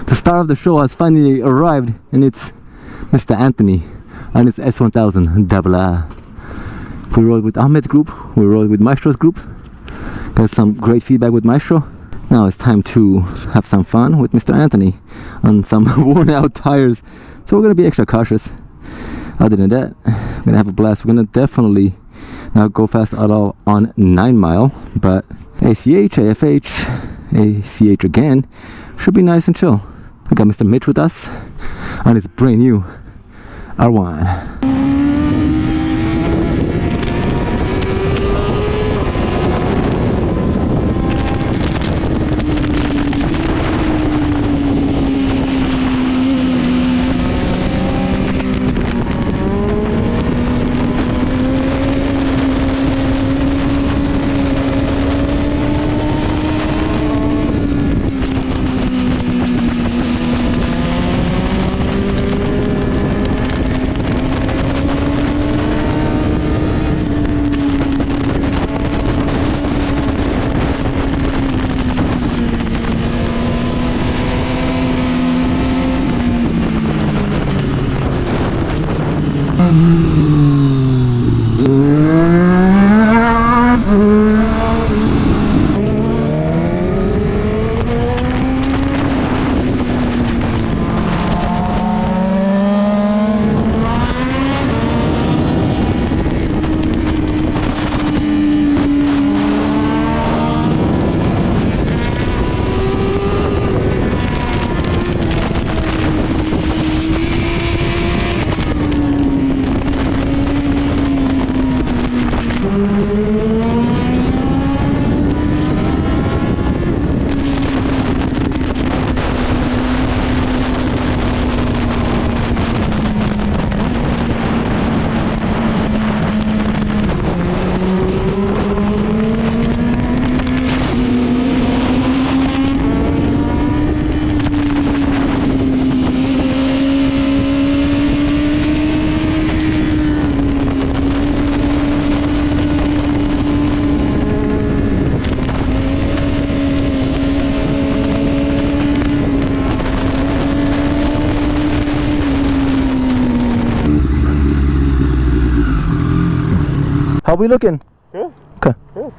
The star of the show has finally arrived, and it's Mr. Anthony and his S1000RR. We rode with Ahmed's group, we rode with Maestro's group, got some great feedback with Maestro. Now it's time to have some fun with Mr. Anthony on some worn out tires, so we're gonna be extra cautious. Other than that, we're gonna have a blast. We're gonna definitely not go fast at all on 9 Mile, but ACH, AFH, ACH again should be nice and chill. We got Mr. Mitch with us on his brand new R1. How we looking? Good. Okay. Good.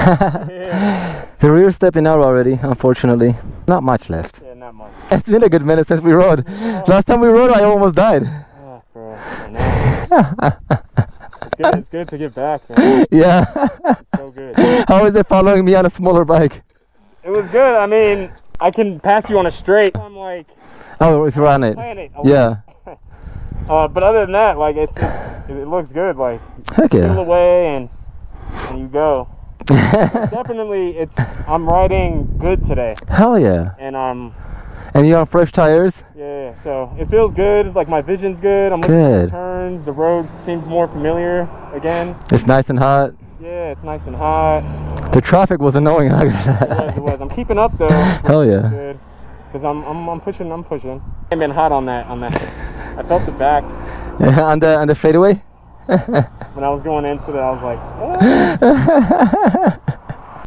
Yeah. The rear stepping out already, unfortunately. Not much left. Yeah, not much. It's been a good minute since we rode. Last time we rode, I almost died. Oh, bro, I know. It's good to get back, man. Yeah. So good. How is it following me on a smaller bike? It was good. I mean, I can pass you on a straight. I'm like, Oh, if you're on it. planet. Yeah. But other than that, like it looks good. Like Heck pull yeah. away and you go. Definitely, I'm riding good today, Hell yeah. and And you're on fresh tires? yeah. So it feels good. Like my vision's good. I'm looking Good. at turns. The road seems more familiar again. It's nice and hot. Yeah, it's nice and hot. The traffic was annoying. It was. I'm keeping up though. Hell yeah. Good. Cause I'm pushing. I've been hot on that. I felt the back on the straightaway? when I was going into it. I was like, oh.